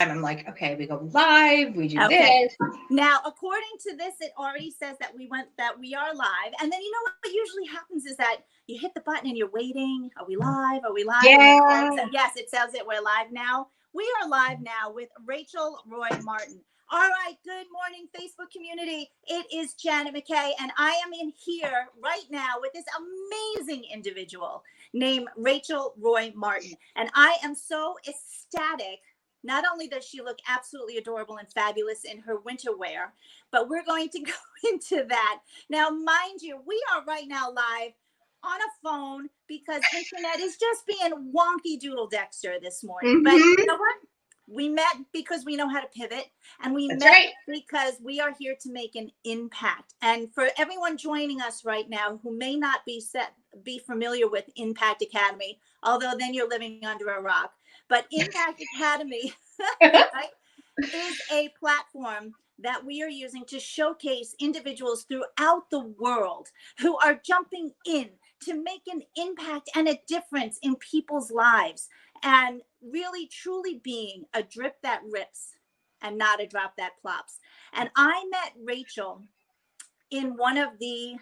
And I'm like, okay, we go live, we do Okay. this. Now, according to this, it already says that we are live. And then you know what usually happens is that you hit the button and you're waiting. Are we live? Are we live? Yeah. Yes, it says it. We're live now. We are live now with Rachel Roy Martin. All right. Good morning, Facebook community. It is Janet McKay, and I am in here right now with this amazing individual named Rachel Roy Martin. And I am so ecstatic. Not only does she look absolutely adorable and fabulous in her winter wear, but we're going to go into that. Now, mind you, we are right now live on a phone because internet is just being wonky doodle Dexter this morning. But you know what? We met because we know how to pivot, and we met because we are here to make an impact. And for everyone joining us right now who may not be familiar with INPact Academy, although then you're living under a rock, but INPact Academy right, is a platform that we are using to showcase individuals throughout the world who are jumping in to make an impact and a difference in people's lives, and really truly being a drip that rips and not a drop that plops. And I met Rachel in one of the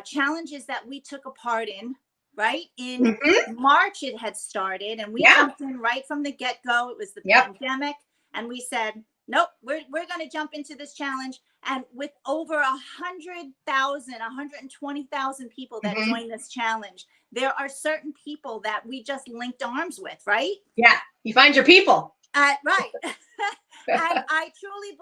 challenges that we took a part in, right? In March it had started, and we jumped in right from the get-go. It was the pandemic, and we said, nope, we're going to jump into this challenge. And with over 120,000 people that joined this challenge, there are certain people that we just linked arms with, right? Yeah, you find your people. Right. And I truly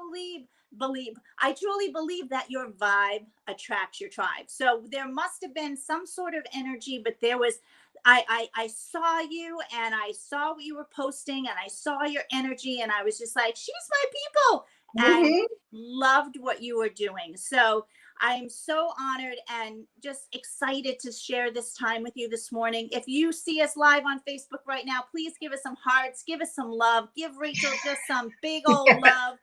believe that your vibe attracts your tribe. So there must have been some sort of energy, but there was, I saw you and I saw what you were posting and I saw your energy, and I was just like, she's my people, and loved what you were doing. So I'm so honored and just excited to share this time with you this morning. If you see us live on Facebook right now, please give us some hearts, give us some love, give Rachel just some big old love,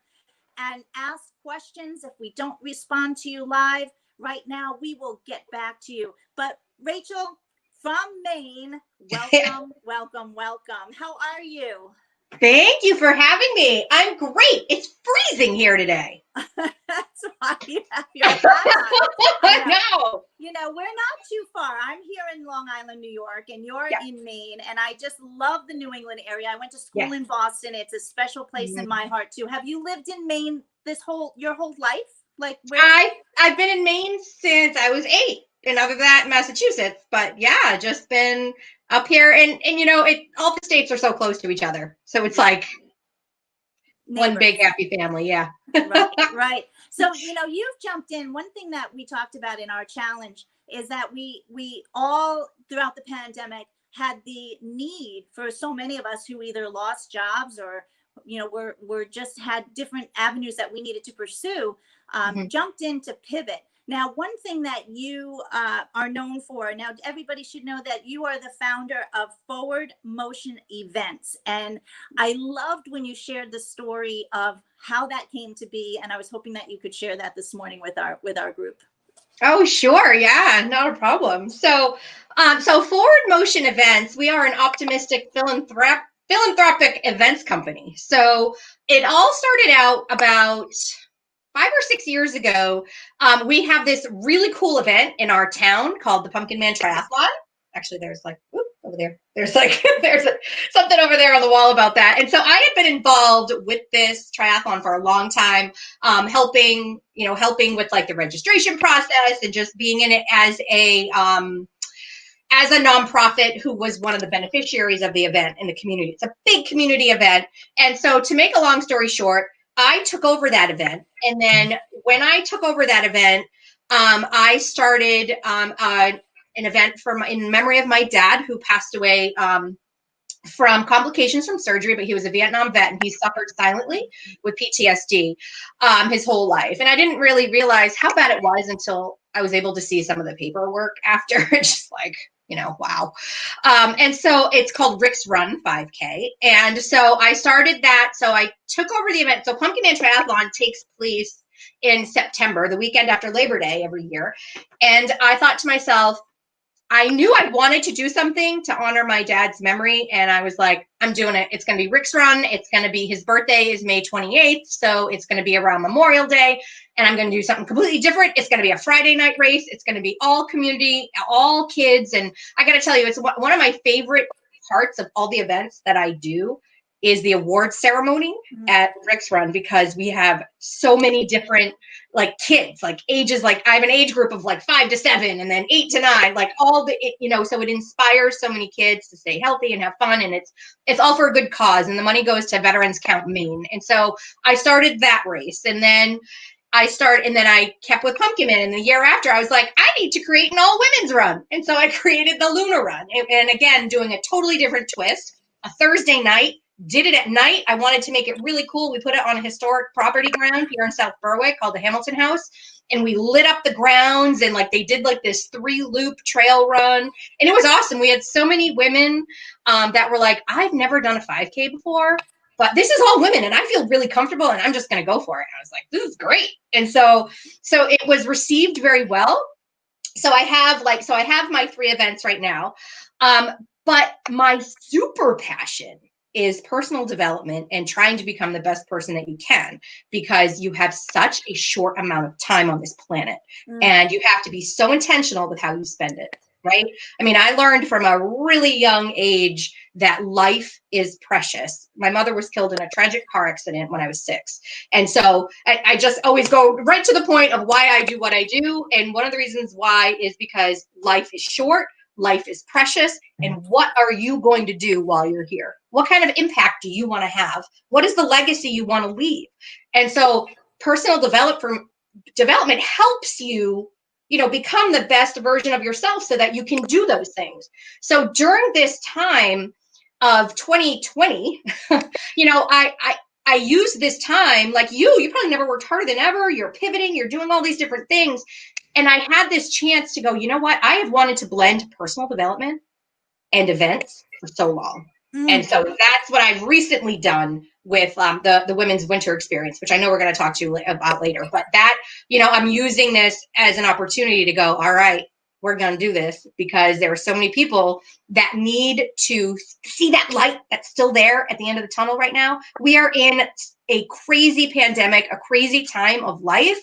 and ask questions. If we don't respond to you live right now, we will get back to you. But Rachel from Maine, welcome, welcome, welcome. How are you? Thank you for having me. I'm great. It's freezing here today. That's why you have your hat on. I know. You know, we're not too far. I'm here in Long Island, New York, and you're in Maine. And I just love the New England area. I went to school in Boston. It's a special place in my heart too. Have you lived in Maine your whole life? Like where? I've been in Maine since I was 8. And other than that, Massachusetts. But yeah, just been up here, and you know, all the states are so close to each other. So it's like one big happy family. Yeah. Right. So, you know, you've jumped in. One thing that we talked about in our challenge is that we all throughout the pandemic had the need, for so many of us who either lost jobs or, you know, we're just had different avenues that we needed to pursue, jumped in to pivot. Now, one thing that you are known for, now everybody should know that you are the founder of Forward Motion Events. And I loved when you shared the story of how that came to be. And I was hoping that you could share that this morning with our group. Oh, sure. Yeah, not a problem. So Forward Motion Events, we are an optimistic philanthropic events company. So it all started out about 5 or 6 years ago. We have this really cool event in our town called the Pumpkin Man Triathlon. Actually, there's like, over there, there's like, something over there on the wall about that. And so I had been involved with this triathlon for a long time, helping with like the registration process and just being in it as a nonprofit who was one of the beneficiaries of the event in the community. It's a big community event. And so to make a long story short, I took over that event. And then when I took over that event, I started an event in memory of my dad, who passed away from complications from surgery, but he was a Vietnam vet and he suffered silently with PTSD his whole life. And I didn't really realize how bad it was until I was able to see some of the paperwork after. It's just like, you know, wow. And so it's called Rick's Run 5K. And so I started that. So I took over the event. So Pumpkin Man Triathlon takes place in September, the weekend after Labor Day every year. And I thought to myself, I knew I wanted to do something to honor my dad's memory. And I was like, I'm doing it. It's going to be Rick's Run. It's going to be, his birthday is May 28th. So it's going to be around Memorial Day. And I'm going to do something completely different. It's going to be a Friday night race. It's going to be all community, all kids. And I got to tell you, it's one of my favorite parts of all the events that I do is the award ceremony at Rick's Run, because we have so many different like kids, like ages, like I have an age group of like 5 to 7 and then 8 to 9, like all the, you know, so it inspires so many kids to stay healthy and have fun. And it's all for a good cause. And the money goes to Veterans Count Maine. And so I started that race, and then I kept with Pumpkin Man. And the year after, I was like, I need to create an all women's run. And so I created the Lunar Run. And again, doing a totally different twist, a Thursday night, did it at night. I wanted to make it really cool. We put it on a historic property ground here in South Berwick called the Hamilton House. And we lit up the grounds, and like they did like this 3-loop trail run. And it was awesome. We had so many women that were like, I've never done a 5K before, but this is all women and I feel really comfortable and I'm just going to go for it. And I was like, this is great. And so it was received very well. So I have my 3 events right now. But my super passion is personal development and trying to become the best person that you can, because you have such a short amount of time on this planet and you have to be so intentional with how you spend it. Right. I mean, I learned from a really young age that life is precious. My mother was killed in a tragic car accident when I was 6. And so I just always go right to the point of why I do what I do. And one of the reasons why is because life is short, life is precious. And what are you going to do while you're here? What kind of impact do you want to have? What is the legacy you want to leave? And so personal development helps you, you know, become the best version of yourself so that you can do those things. So during this time of 2020, you know, I use this time, like you probably never worked harder than ever. You're pivoting, you're doing all these different things. And I had this chance to go, you know what? I have wanted to blend personal development and events for so long. And so that's what I've recently done with the Women's Winter Experience, which I know we're going to talk to you about later. But that, you know, I'm using this as an opportunity to go, all right, we're going to do this because there are so many people that need to see that light that's still there at the end of the tunnel right now. We are in a crazy pandemic, a crazy time of life,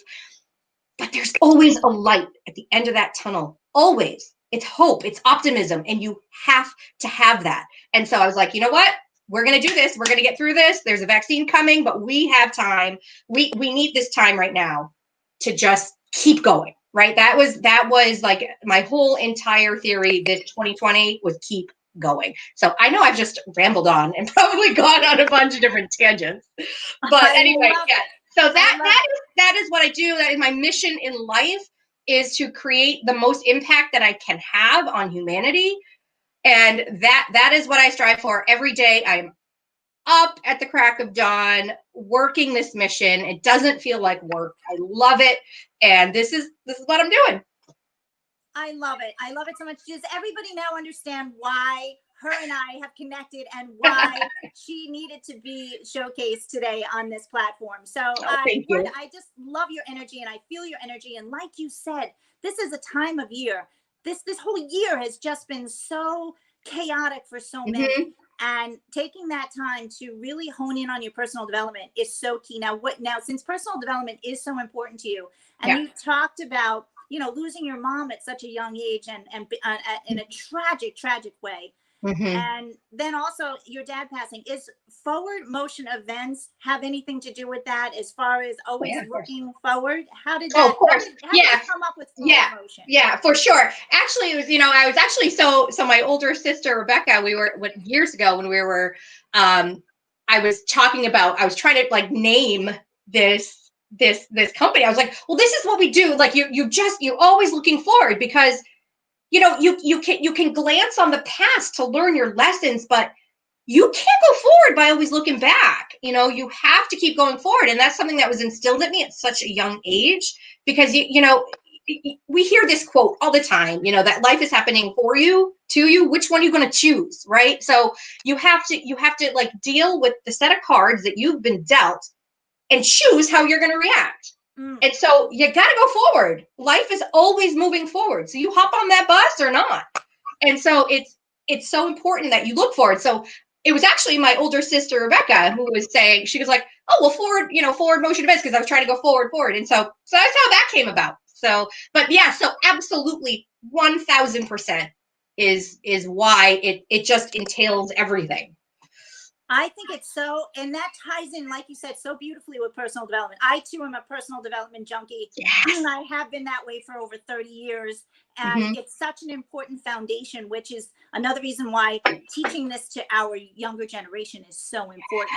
but there's always a light at the end of that tunnel. Always. It's hope, it's optimism, and you have to have that. And so I was like, you know what? We're going to do this. We're going to get through this. There's a vaccine coming, but we have time. We need this time right now to just keep going, right? That was like my whole entire theory this 2020 was keep going. So I know I've just rambled on and probably gone on a bunch of different tangents. But anyway, yeah. So that is what I do. That is my mission in life, is to create the most impact that I can have on humanity. And that is what I strive for every day. I'm up at the crack of dawn working this mission. It doesn't feel like work. I love it. And this is what I'm doing. I love it. I love it so much. Does everybody now understand why her and I have connected and why she needed to be showcased today on this platform? So I just love your energy and I feel your energy. And like you said, this is a time of year. This whole year has just been so chaotic for so many. And taking that time to really hone in on your personal development is so key. Now, since personal development is so important to you, and you talked about, you know, losing your mom at such a young age and in a tragic way. And then also your dad passing. Is forward motion events have anything to do with that, as far as always looking forward? How did that, how did you come up with forward motion? Yeah, for sure. Actually, it was, you know, I was actually, so my older sister, Rebecca, we were years ago when we were, I was trying to like name this company. I was like, well, this is what we do. Like you're always looking forward, because you know, you can glance on the past to learn your lessons, but you can't go forward by always looking back. You know, you have to keep going forward. And that's something that was instilled in me at such a young age, because, you know, we hear this quote all the time, you know, that life is happening for you, to you, which one are you going to choose? Right. So you have to like deal with the set of cards that you've been dealt and choose how you're going to react. And so you got to go forward. Life is always moving forward. So you hop on that bus or not. And so it's so important that you look forward. So it was actually my older sister, Rebecca, who was saying, she was like, oh, well, forward motion events, because I was trying to go forward. And so that's how that came about. So, but yeah, so absolutely 1000% is why it just entails everything. I think it's so, and that ties in, like you said, so beautifully with personal development. I too am a personal development junkie. Yes. I have been that way for over 30 years. And Mm-hmm. it's such an important foundation, which is another reason why teaching this to our younger generation is so important.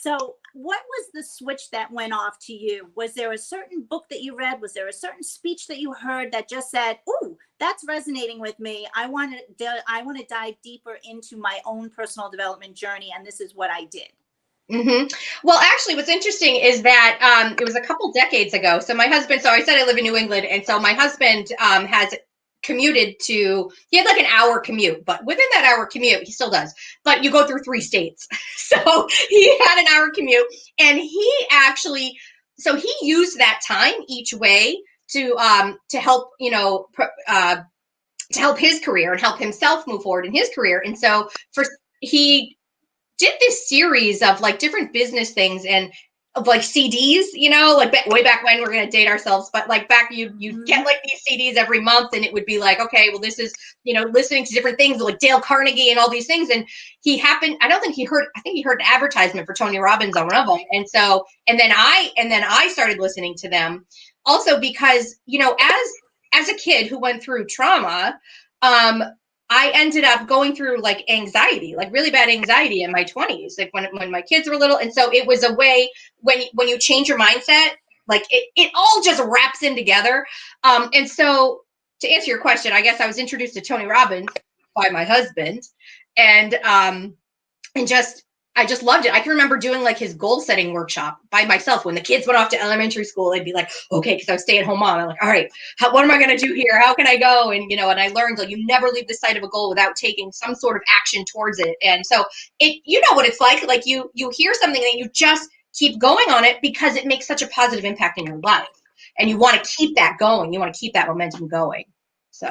So, what was the switch that went off to you? Was there a certain book that you read? Was there a certain speech that you heard that just said, "Ooh, that's resonating with me. I want to dive deeper into my own personal development journey, and this is what I did." Mm-hmm. Well, actually, what's interesting is that it was a couple decades ago. So my husband, so I said I live in New England, and so my husband has commuted to, he had like an hour commute, but within that hour commute, he still does, but you go through 3 states. So he had an hour commute, and he actually, so he used that time each way to help, to help his career and help himself move forward in his career. And so he did this series of like different business things and of like CDs, like way back when, we're going to date ourselves, but like back, you get like these CDs every month, and it would be like, okay, well, this is, listening to different things like Dale Carnegie and all these things. And I think he heard an advertisement for Tony Robbins on one of them. And so, and then I started listening to them also because, as a kid who went through trauma, I ended up going through like anxiety, like really bad anxiety in my 20s, like when my kids were little. And so it was a way when you change your mindset, like it all just wraps in together. And so to answer your question, I guess I was introduced to Tony Robbins by my husband, and I just loved it. I can remember doing like his goal setting workshop by myself when the kids went off to elementary school. I'd be like, okay, because I was stay at home mom. I'm like, all right, what am I going to do here? How can I go? And and I learned like you never leave the sight of a goal without taking some sort of action towards it. And so you know what it's like you hear something and you just keep going on it because it makes such a positive impact in your life, and you want to keep that going. You want to keep that momentum going. So.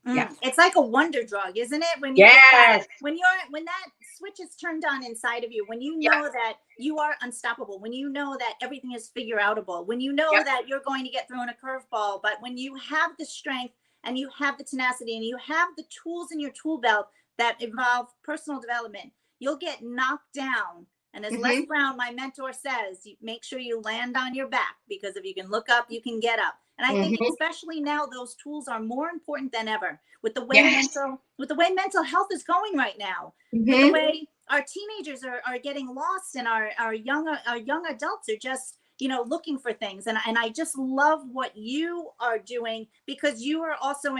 Yeah. It's like a wonder drug, isn't it? When you yes. when that switch is turned on inside of you, when you know that you are unstoppable, when you know that everything is figure outable, when you know that you're going to get thrown a curveball, but when you have the strength and you have the tenacity and you have the tools in your tool belt that involve personal development, you'll get knocked down. And as Les Brown, my mentor, says, make sure you land on your back, because if you can look up, you can get up. And I think especially now, those tools are more important than ever with the way mental health is going right now, with the way our teenagers are getting lost, and our young adults are just, looking for things. And I just love what you are doing, because you are also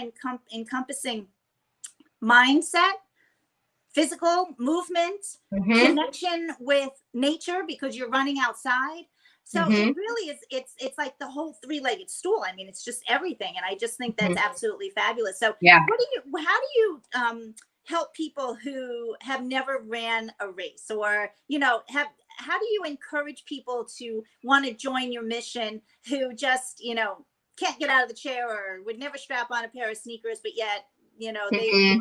encompassing mindset, physical movement, connection with nature, because you're running outside. So it really is, it's like the whole 3-legged stool. I mean, it's just everything. And I just think that's absolutely fabulous. So how do you help people who have never ran a race, or, how do you encourage people to want to join your mission, who just, can't get out of the chair, or would never strap on a pair of sneakers, but yet, we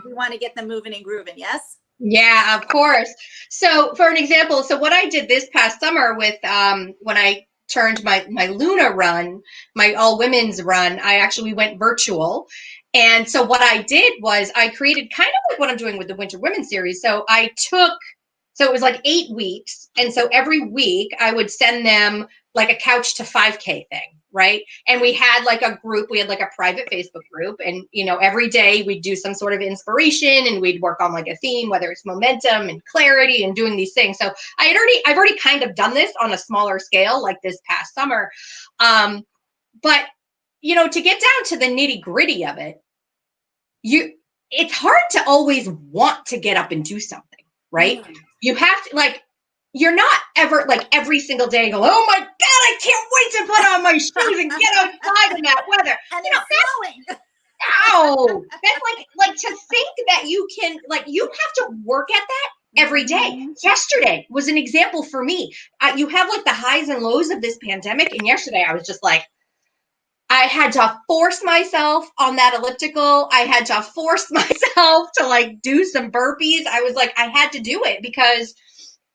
want to get them moving and grooving? Yes. Yeah, of course. So for an example, so what I did this past summer with when I turned my Lunar Run, my all women's run, we went virtual. And so what I did was I created kind of like what I'm doing with the Winter Women series. So it was like 8 weeks. And so every week I would send them like a couch to 5K thing. Right. And we had like a group, we had like a private Facebook group, and, every day we'd do some sort of inspiration, and we'd work on like a theme, whether it's momentum and clarity and doing these things. So I've already kind of done this on a smaller scale, like this past summer. But, to get down to the nitty gritty of it, it's hard to always want to get up and do something, right? You have to you're not ever like every single day go, oh my God, I can't wait to put on my shoes and get outside in that weather. And it's snowing. No, that's like to think that you can, you have to work at that every day. Yesterday was an example for me. You have like the highs and lows of this pandemic. And yesterday I was just like, I had to force myself on that elliptical. I had to force myself to like do some burpees. I was like, I had to do it because,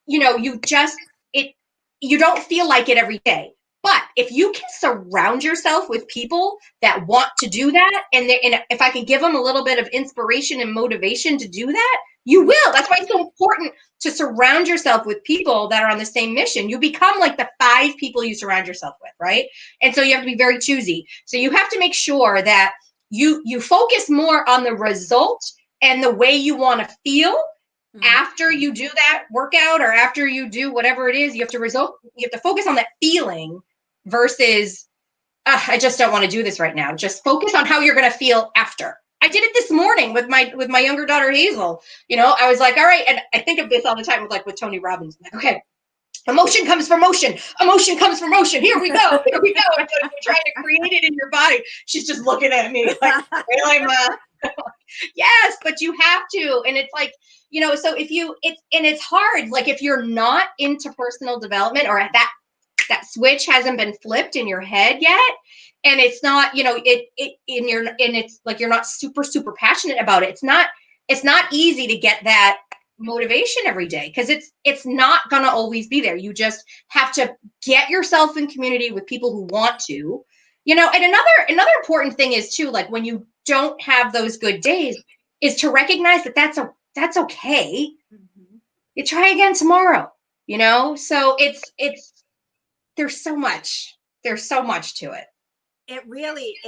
you know, you don't feel like it every day. But if you can surround yourself with people that want to do that, and if I can give them a little bit of inspiration and motivation to do that, you will. That's why it's so important to surround yourself with people that are on the same mission. You become like the 5 people you surround yourself with, right? And so you have to be very choosy. So you have to make sure that you focus more on the result and the way you want to feel after you do that workout, or after you do whatever it is. You have to focus on that feeling versus I just don't want to do this right now. Just focus on how you're going to feel after. I did it this morning with my younger daughter Hazel. You know, I was like, all right, and I think of this all the time with Tony Robbins. I'm like, okay, emotion comes from motion. Emotion comes from motion. Here we go. Here we go. And so you're trying to create it in your body. She's just looking at me like, really, Ma? Yes, but you have to. And it's like, you know, so it's hard. Like if you're not into personal development, or that switch hasn't been flipped in your head yet, and it's not, you know, it's like you're not super, super passionate about it. It's not easy to get that motivation every day, because it's not going to always be there. You just have to get yourself in community with people who want to, you know. And another important thing is too, like when you don't have those good days, is to recognize that that's okay. You try again tomorrow, you know. So there's so much to it. It really,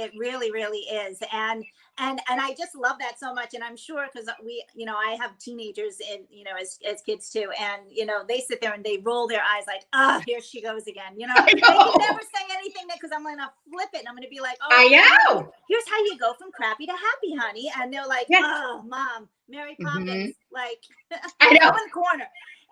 really is. And I just love that so much. And I'm sure, because we, you know, I have teenagers in, you know, as kids too. And, you know, they sit there and they roll their eyes like, here she goes again. You know, they can never say anything, because I'm going to flip it. And I'm going to be like, oh, I know. Here's how you go from crappy to happy, honey. And they're like, yes. Oh, Mom, Mary Poppins, like, I know. in the corner.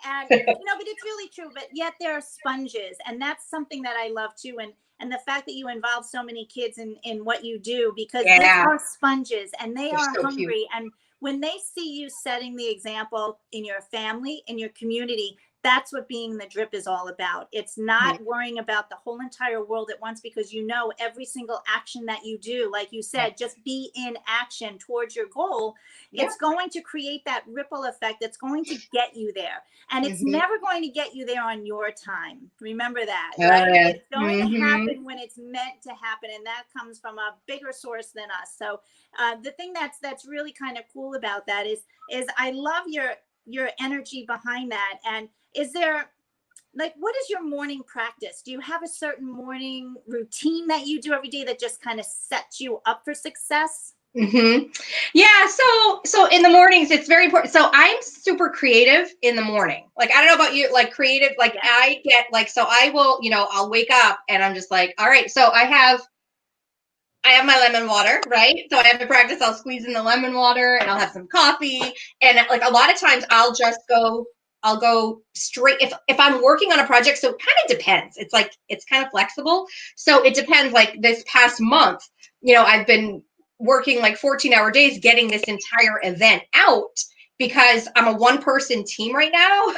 And, you know, but it's really true. But yet there are sponges. And that's something that I love too. And the fact that you involve so many kids in what you do, because they are sponges and they're so hungry. Cute. And when they see you setting the example in your family, in your community, that's what being the drip is all about. It's not worrying about the whole entire world at once, because you know every single action that you do, like you said, just be in action towards your goal. It's going to create that ripple effect that's going to get you there. And it's never going to get you there on your time. Remember that, right? It's going to happen when it's meant to happen. And that comes from a bigger source than us. So the thing that's really kind of cool about that is I love your energy behind that. And is there, like, what is your morning practice? Do you have a certain morning routine that you do every day that just kind of sets you up for success? Yeah. So in the mornings, it's very important. So I'm super creative in the morning. Like, I don't know about you, like creative, like I get like, so I will, you know, I'll wake up and I'm just like, all right, so I have my lemon water, right? So I have to practice. I'll squeeze in the lemon water and I'll have some coffee. And like a lot of times I'll go straight if I'm working on a project. So it kind of depends. It's like, it's kind of flexible. So it depends. Like this past month, you know, I've been working like 14-hour days getting this entire event out, because I'm a 1-person team right now.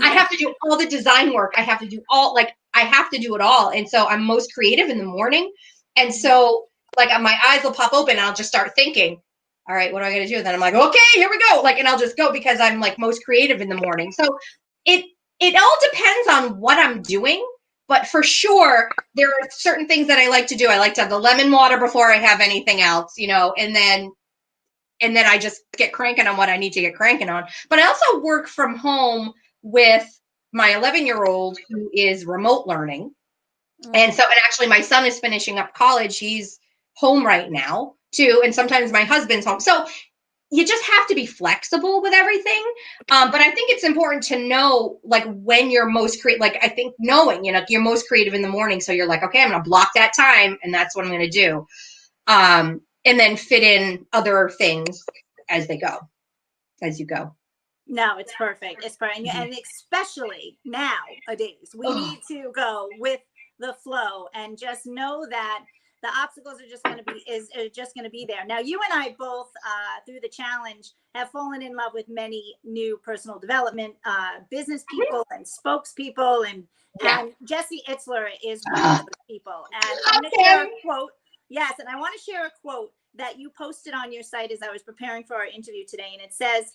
I have to do all the design work. I have to do it all. And so I'm most creative in the morning. And so like my eyes will pop open and I'll just start thinking, all right, what do I got to do? And then I'm like, okay, here we go. Like, and I'll just go, because I'm like most creative in the morning. So it all depends on what I'm doing. But for sure, there are certain things that I like to do. I like to have the lemon water before I have anything else, you know, and then I just get cranking on what I need to get cranking on. But I also work from home with my 11-year-old who is remote learning. And actually my son is finishing up college. He's home right now too. And sometimes my husband's home. So you just have to be flexible with everything. But I think it's important to know like when you're most creative. Like I think knowing, you know, you're most creative in the morning. So you're like, okay, I'm going to block that time and that's what I'm going to do. And then fit in other things as you go. No, it's perfect. It's perfect. And especially nowadays, we need to go with the flow and just know that The obstacles are just going to be there. Now, you and I both, through the challenge, have fallen in love with many new personal development business people and spokespeople, and Jesse Itzler is one of those people. And I'm going to share a quote. Yes, and I want to share a quote that you posted on your site as I was preparing for our interview today, and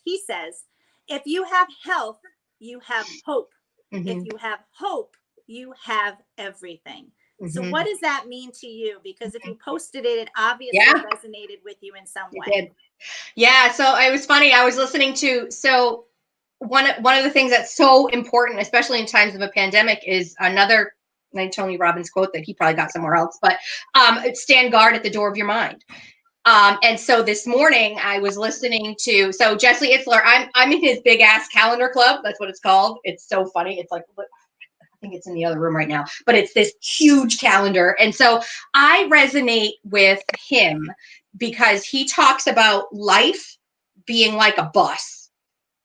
he says, "If you have health, you have hope. If you have hope, you have everything." So what does that mean to you? Because if you posted it, it obviously resonated with you in some way. It did. Yeah. So it was funny. I was listening to, one of the things that's so important, especially in times of a pandemic, is another Tony Robbins quote that he probably got somewhere else, but stand guard at the door of your mind. And so this morning I was listening to, Jesse Itzler, I'm in his big ass calendar club. That's what it's called. It's so funny. It's like, I think it's in the other room right now, but it's this huge calendar. And so I resonate with him because he talks about life being like a bus,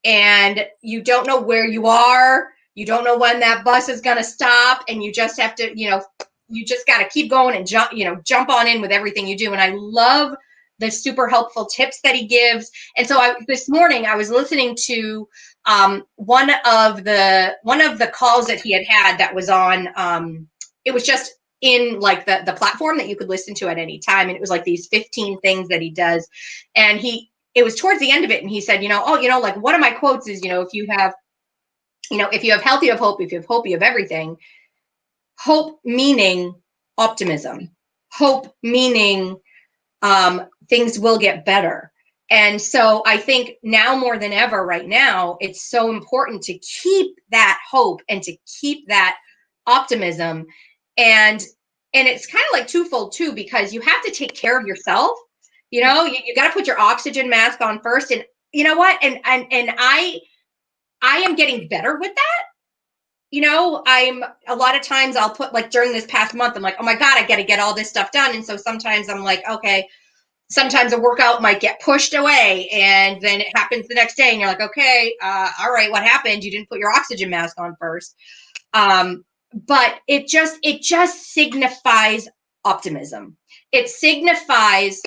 and you don't know where you are. You don't know when that bus is going to stop, and you just have to, you just got to keep going and jump on in with everything you do. And I love the super helpful tips that he gives. And so this morning I was listening to one of the calls that he had that was on, it was just in like the platform that you could listen to at any time. And it was like these 15 things that he does. And it was towards the end of it. And he said, like one of my quotes is, if you have health, you have hope. If you have hope, you have everything. Hope meaning optimism. Hope meaning things will get better. And so I think now more than ever right now, it's so important to keep that hope and to keep that optimism. And it's kind of like twofold too, because you have to take care of yourself. You got to put your oxygen mask on first. And you know what? And I am getting better with that. I'm a lot of times I'll put, like, during this past month, I'm like, oh my God, I got to get all this stuff done. And so sometimes I'm like, okay, sometimes a workout might get pushed away and then it happens the next day and you're like, okay, all right, what happened? You didn't put your oxygen mask on first. But it just signifies optimism. It signifies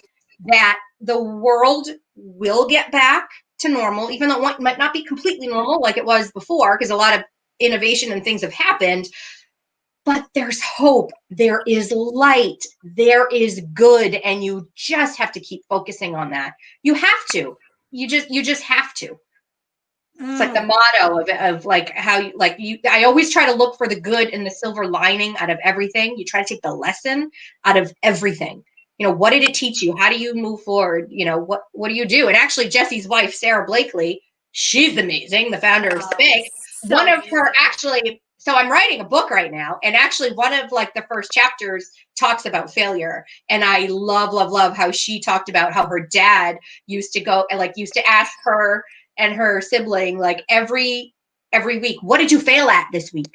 that the world will get back to normal, even though it might not be completely normal like it was before, because a lot of innovation and things have happened, but there's hope, there is light, there is good, and you just have to keep focusing on that. You have to. You just have to. It's like the motto of like how I always try to look for the good and the silver lining out of everything. You try to take the lesson out of everything. What did it teach you? How do you move forward? What do you do? And actually Jesse's wife, Sarah Blakely, she's amazing, the founder of Spink. So one of her actually, so I'm writing a book right now, and actually one of like the first chapters talks about failure. And I love how she talked about how her dad used to ask her and her sibling, like every week, what did you fail at this week?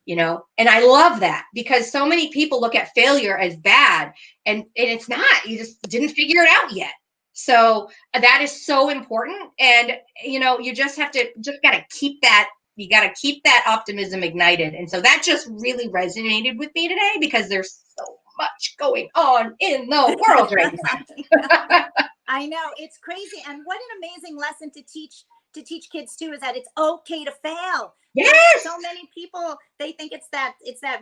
And I love that, because so many people look at failure as bad, and it's not. You just didn't figure it out yet. So that is so important. And you just got to keep that. You got to keep that optimism ignited. And so that just really resonated with me today, because there's so much going on in the world right now. I know, it's crazy. And what an amazing lesson to teach kids too, is that it's okay to fail. Yes. So many people, they think it's that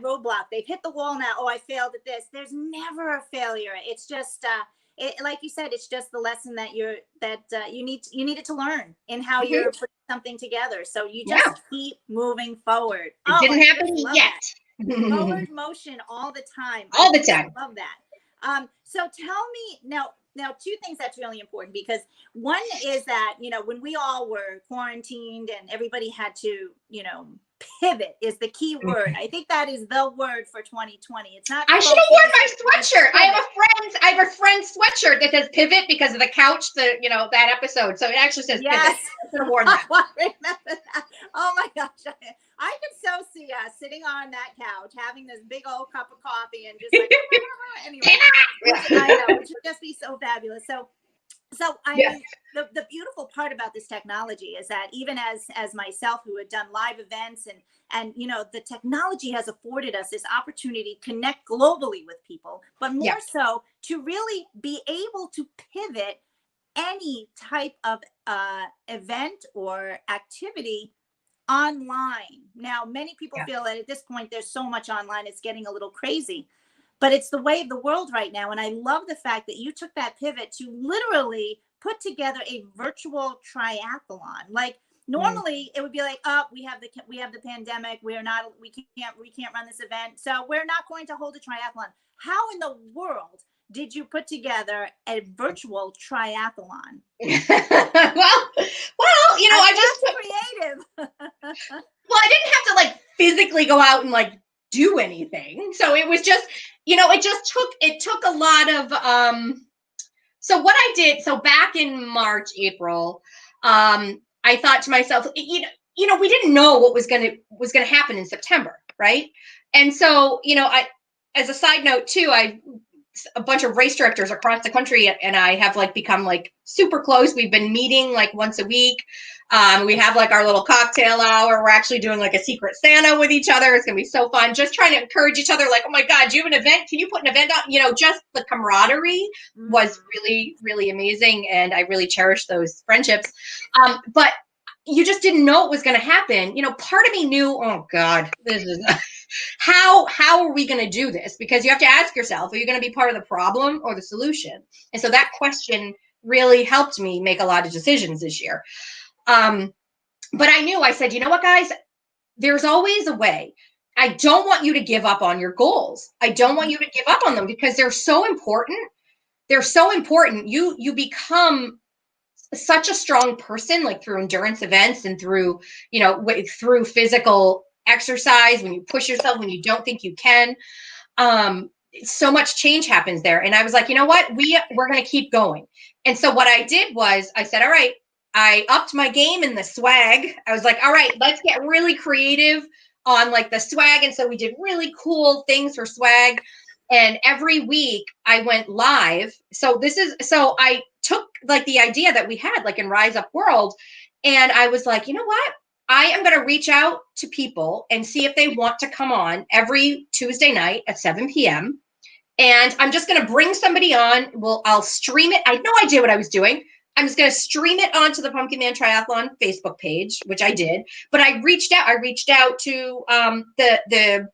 roadblock. They've hit the wall now. Oh, I failed at this. There's never a failure. It's just like you said, it's just the lesson that you needed to learn in how you're putting something together. So you just keep moving forward. It didn't happen yet. Forward motion all the time. All the time. I love that. So tell me now, two things that's really important, because one is that, when we all were quarantined and everybody had to, pivot is the key word. I think that is the word for 2020. It's not. I should have worn my sweatshirt. I have a friend's sweatshirt that says pivot because of the couch, that episode. So it actually says pivot. I should have worn that. Remember that. Oh my gosh. I can so see us sitting on that couch having this big old cup of coffee and just like, anyway, I know, it should just be so fabulous. So So I Yeah. mean, the beautiful part about this technology is that even as myself, who had done live events, and you know, the technology has afforded us this opportunity to connect globally with people, but Yeah. more so to really be able to pivot any type of event or activity online. Now, many people Yeah. feel that at this point there's so much online, it's getting a little crazy. But it's the way of the world right now. And I love the fact that you took that pivot to literally put together a virtual triathlon. Like Mm. normally it would be like, oh, we have the pandemic. We can't run this event. So we're not going to hold a triathlon. How in the world did you put together a virtual triathlon? Well, I I mean, just, that's creative. well, I didn't have to like physically go out and like do anything. So it was just, it took a lot of, so what I did, so back in March, April, I thought to myself, we didn't know what was gonna happen in September, right? And so, as a side note too, a bunch of race directors across the country and I have like become like super close. We've been meeting like once a week. We have like our little cocktail hour. We're actually doing like a secret Santa with each other. It's gonna be so fun. Just trying to encourage each other. Like, oh my God, do you have an event? Can you put an event on? Just the camaraderie was really, really amazing, and I really cherish those friendships. But you just didn't know what was going to happen. Part of me knew, oh God, this is how are we going to do this? Because you have to ask yourself, are you going to be part of the problem or the solution? And so that question really helped me make a lot of decisions this year. But I said, you know what, guys, there's always a way. I don't want you to give up on your goals. I don't want you to give up on them because they're so important. They're so important. You become such a strong person, like through endurance events and through, through physical exercise, when you push yourself, when you don't think you can. So much change happens there. And I was like, you know what, we're going to keep going. And so what I did was I said, all right, I upped my game in the swag. I was like, all right, let's get really creative on like the swag. And so we did really cool things for swag. And every week I went live. So I took like the idea that we had like in Rise Up World. And I was like, you know what? I am going to reach out to people and see if they want to come on every Tuesday night at 7 p.m. And I'm just going to bring somebody on. I'll stream it. I had no idea what I was doing. I'm just going to stream it onto the Pumpkin Man Triathlon Facebook page, which I did. But I reached out to the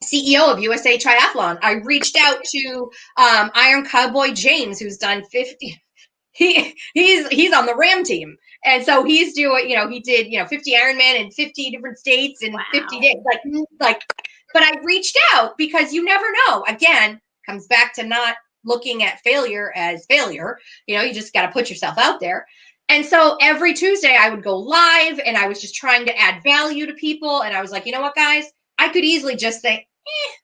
CEO of USA Triathlon. I reached out to Iron Cowboy James, who's done 50. He's on the Ram team, and so he's doing. He did 50 Ironman in 50 different states in 50 days. Like. But I reached out because you never know. Again, comes back to not looking at failure as failure. You just got to put yourself out there. And so every Tuesday I would go live, and I was just trying to add value to people. And I was like, you know what, guys, I could easily just say,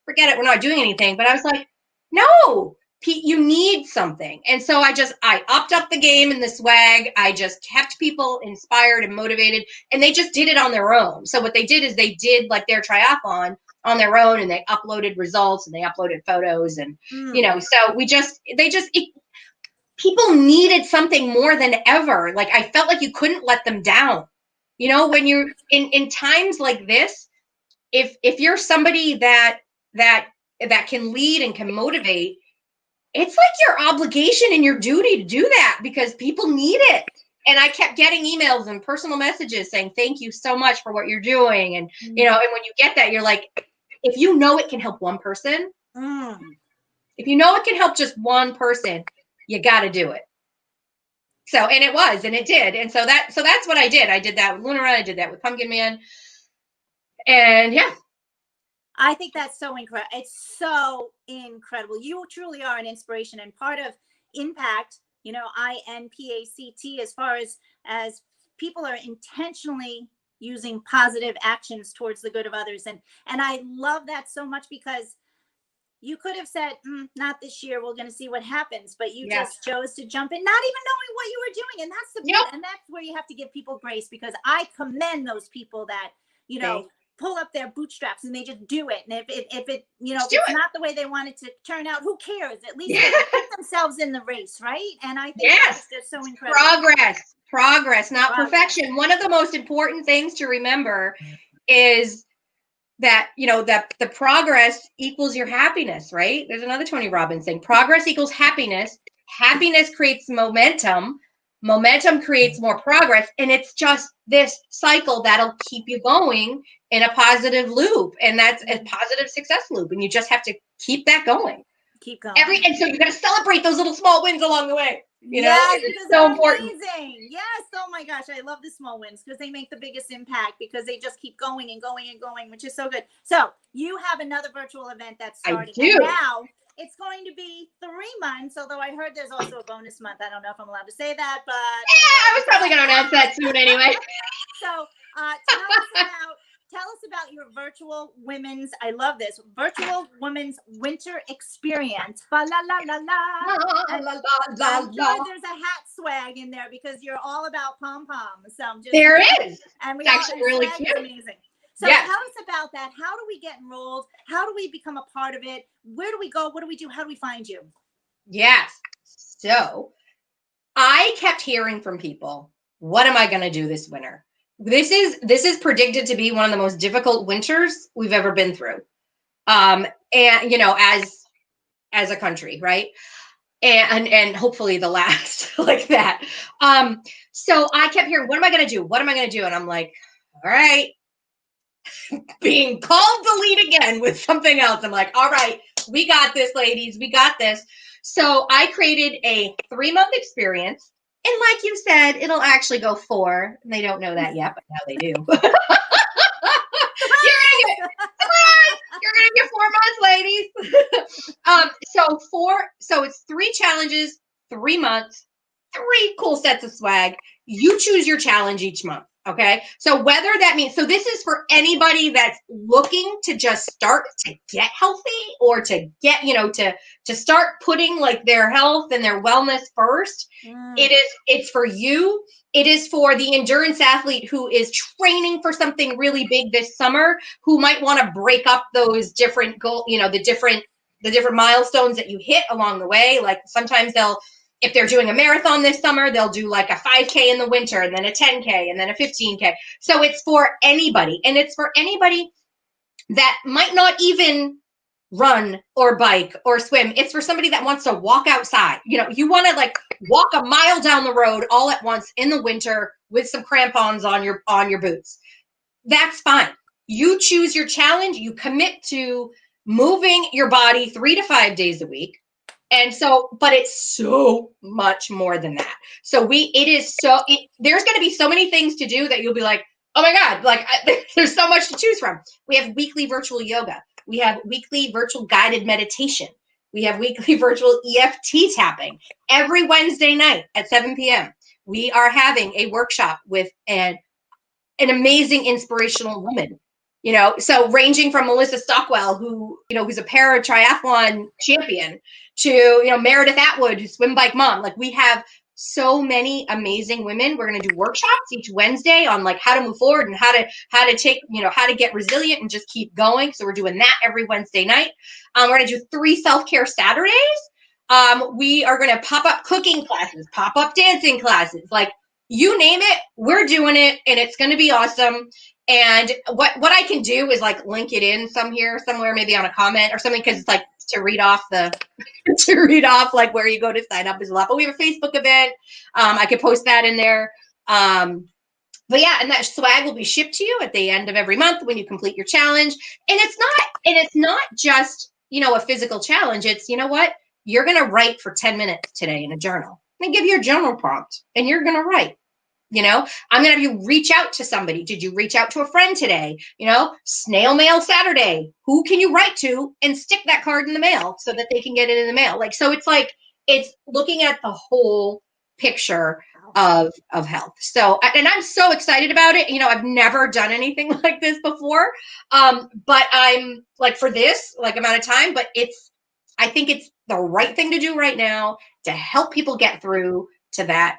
forget it, we're not doing anything. But I was like, no, Pete, you need something. And so I upped up the game in the swag. I just kept people inspired and motivated, and they just did it on their own. So what they did is they did like their triathlon on their own, and they uploaded results and they uploaded photos. And, so people needed something more than ever. Like I felt like you couldn't let them down. When you're in times like this, if you're somebody that can lead and can motivate, it's like your obligation and your duty to do that because people need it. And I kept getting emails and personal messages saying, thank you so much for what you're doing. And, and when you get that, you're like, if it can help one person, if it can help just one person, you got to do it. So, and it was, and it did. And so that's what I did. I did that with Lunar Run. I did that with Pumpkin Man. And yeah. I think that's so incredible. It's so incredible. You truly are an inspiration, and part of INPact, INPACT, as far as people are intentionally using positive actions towards the good of others. And I love that so much because you could have said, not this year, we're going to see what happens, but you just chose to jump in, not even knowing what you were doing. And that's where you have to give people grace, because I commend those people that, pull up their bootstraps and they just do it. And if it you know, Just if do it's it. not the way they want it to turn out, who cares? At least Yeah. they put themselves in the race, right? And I think Yes. that's just so incredible. Progress, not perfection. One of the most important things to remember is that, you know, that the progress equals your happiness, right? There's another Tony Robbins thing. Progress equals happiness. Happiness creates momentum. Momentum creates more progress. And it's just this cycle that'll keep you going in a positive loop. And that's a positive success loop. And you just have to keep that going. Keep going. And so you got to celebrate those little small wins along the way. You know, yes, it's because so they're important. amazing. Yes. Oh my gosh. I love the small wins because they make the biggest impact because they just keep going and going and going, which is so good. So you have another virtual event that's starting. I do. And now it's going to be 3 months, although I heard there's also a bonus month. I don't know if I'm allowed to say that, but I was probably going to announce that soon anyway. So tell us about your virtual women's, I love this, virtual women's winter experience. Fa la la la la. I'm sure there's a hat swag in there because you're all about pom-poms. So there is. And it's actually really cute. Amazing. So tell us about that. How do we get enrolled? How do we become a part of it? Where do we go? What do we do? How do we find you? Yes. So I kept hearing from people, what am I going to do this winter? This is predicted to be one of the most difficult winters we've ever been through. And you know, as a country, right? And hopefully the last like that. So I kept hearing, what am I going to do? What am I going to do? And I'm like, all right, being called to lead again with something else. I'm like, all right, we got this, ladies. We got this. So I created a 3-month experience. And like you said, it'll actually go 4. And they don't know that yet, but now they do. You're gonna get 4 months, ladies. So it's 3 challenges, 3 months, 3 cool sets of swag. You choose your challenge each month. Okay. So whether that means, so this is for anybody that's looking to just start to get healthy or to get, you know, to start putting like their health and their wellness first. It's for you. It is for the endurance athlete who is training for something really big this summer, who might want to break up those different goal, you know, the different milestones that you hit along the way. Like sometimes if they're doing a marathon this summer, they'll do like a 5K in the winter and then a 10K and then a 15K. So it's for anybody. And it's for anybody that might not even run or bike or swim. It's for somebody that wants to walk outside. You know, you want to like walk a mile down the road all at once in the winter with some crampons on your boots. That's fine. You choose your challenge. You commit to moving your body 3 to 5 days a week. And so, but it's so much more than that. So there's going to be so many things to do that you'll be like, oh my God, like there's so much to choose from. We have weekly virtual yoga. We have weekly virtual guided meditation. We have weekly virtual EFT tapping every Wednesday night at 7 p.m. We are having a workshop with an amazing inspirational woman. You know, so ranging from Melissa Stockwell, who, you know, who's a para triathlon champion, to, you know, Meredith Atwood, who's swim bike mom. Like we have so many amazing women. We're going to do workshops each Wednesday on like how to move forward and how to take, you know, how to get resilient and just keep going. So we're doing that every Wednesday night. We're going to do 3 self-care Saturdays. We are going to pop up cooking classes, pop up dancing classes, like you name it, we're doing it, and it's going to be awesome. And what I can do is like link it in somewhere, maybe on a comment or something, because it's like to read off like where you go to sign up is a lot. But we have a Facebook event. I could post that in there. But yeah, and that swag will be shipped to you at the end of every month when you complete your challenge. And it's not just, you know, a physical challenge. It's, you know what, you're going to write for 10 minutes today in a journal. And give you a journal prompt, and you're going to write. You know, I'm going to have you reach out to somebody. Did you reach out to a friend today? You know, snail mail Saturday. Who can you write to and stick that card in the mail so that they can get it in the mail? Like, so it's looking at the whole picture of health. So, and I'm so excited about it. You know, I've never done anything like this before. But I'm like, for this like amount of time, but I think it's the right thing to do right now to help people get through to that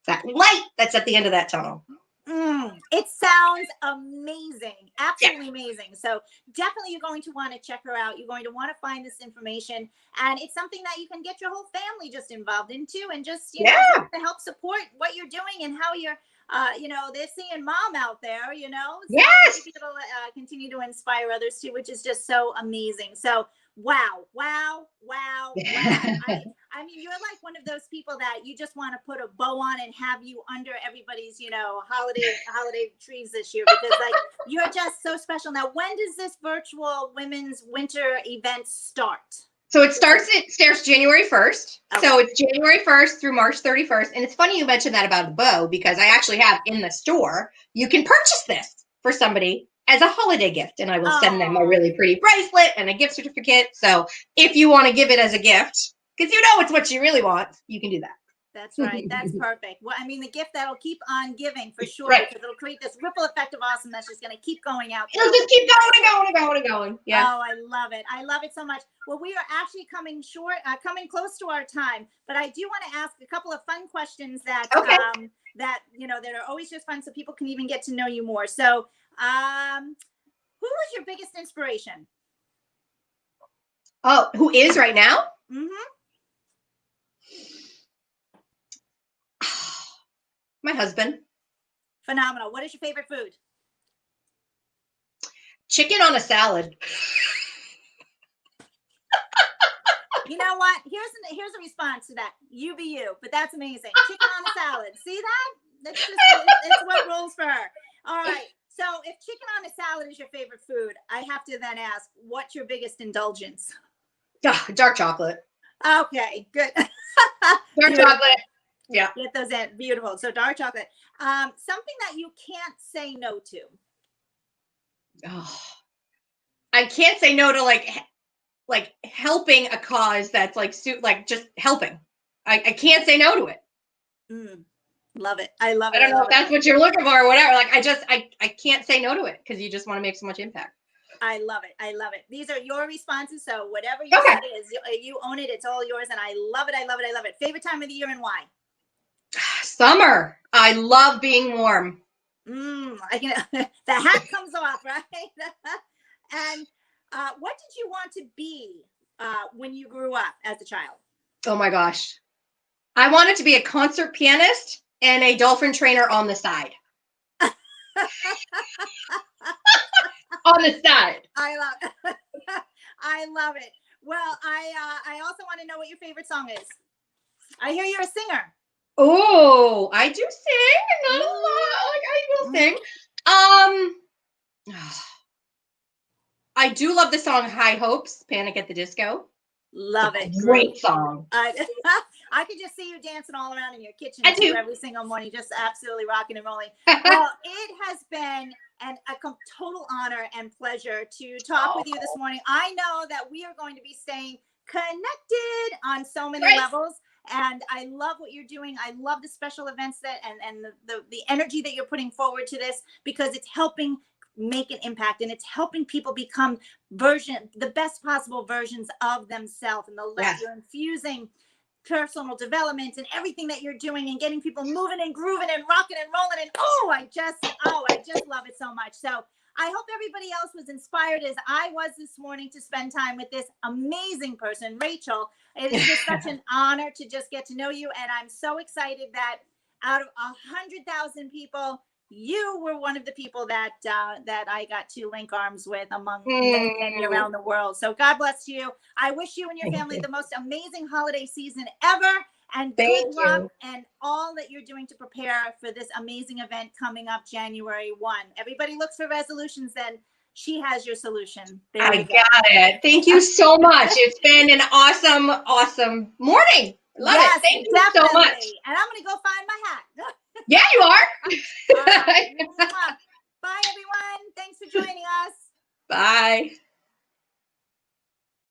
light that's at the end of that tunnel. It sounds amazing. Yeah. Absolutely amazing. So definitely you're going to want to check her out. You're going to want to find this information. And it's something that you can get your whole family just involved into and just, you know, just to help support what you're doing and how you're, you know, they're seeing mom out there, you know, so Yes. maybe it'll continue to inspire others too, which is just so amazing. So wow, wow, wow, wow. I mean, you're like one of those people that you just want to put a bow on and have you under everybody's, you know, holiday trees this year because like you're just so special. Now, when does this virtual women's winter event start? So it starts January 1st. Okay. So it's January 1st through March 31st. And it's funny you mentioned that about the bow because I actually have in the store, you can purchase this for somebody as a holiday gift. And I will send them a really pretty bracelet and a gift certificate. So if you want to give it as a gift, because you know it's what you really want, you can do that. That's right. That's perfect. Well, I mean, the gift that'll keep on giving for sure, Right. because it'll create this ripple effect of awesome that's just going to keep going out. It'll just keep going and going and going and going. Yeah. Oh, I love it. I love it so much. Well, we are actually coming close to our time, but I do want to ask a couple of fun questions that, that, you know, that are always just fun so people can even get to know you more. So, who was your biggest inspiration? Oh, who is right now? My husband. Phenomenal. What is your favorite food? Chicken on a salad. You know what? Here's a response to that. You be you, but that's amazing. Chicken on a salad. See that? That's just it's what rolls for her. All right. So if chicken on a salad is your favorite food, I have to then ask, what's your biggest indulgence? Dark chocolate. Okay, good. Dark chocolate. Yeah. Get those in. Beautiful. So dark chocolate. Something that you can't say no to. Oh, I can't say no to like helping a cause that's like just helping. I can't say no to it. Love it. I love it. I don't know if that's what you're looking for or whatever. Like I can't say no to it because you just want to make so much impact. I love it. I love it. These are your responses. So whatever you say is, you own it. It's all yours. And I love it. I love it. I love it. Favorite time of the year and why? Summer. I love being warm. I can, the hat comes off, right? And what did you want to be when you grew up as a child? Oh my gosh. I wanted to be a concert pianist and a dolphin trainer on the side. On the side. I love it. I love it. Well, I also want to know what your favorite song is. I hear you're a singer. Oh, I do sing. Not a lot. Like I will sing. I do love the song High Hopes, Panic at the Disco. Love it. Great song. I could just see you dancing all around in your kitchen too, every single morning, just absolutely rocking and rolling. Well, it has been a total honor and pleasure to talk with you this morning. I know that we are going to be staying connected on so many levels. And I love what you're doing. I love the special events that and the energy that you're putting forward to this, because it's helping make an impact and it's helping people become the best possible versions of themselves. And you're infusing personal development and everything that you're doing and getting people moving and grooving and rocking and rolling. And I just love it so much. So I hope everybody else was inspired as I was this morning to spend time with this amazing person, Rachel. It is just such an honor to just get to know you. And I'm so excited that out of 100,000 people, you were one of the people that I got to link arms with among many around the world. So God bless you. I wish you and your family the most amazing holiday season ever. And good luck and all that you're doing to prepare for this amazing event coming up January 1. Everybody looks for resolutions, then she has your solution. I got it. Thank you so much. It's been an awesome, awesome morning. Love it. Thank you so much. And I'm going to go find my hat. Yeah, you are. All right. Bye, everyone. Thanks for joining us. Bye.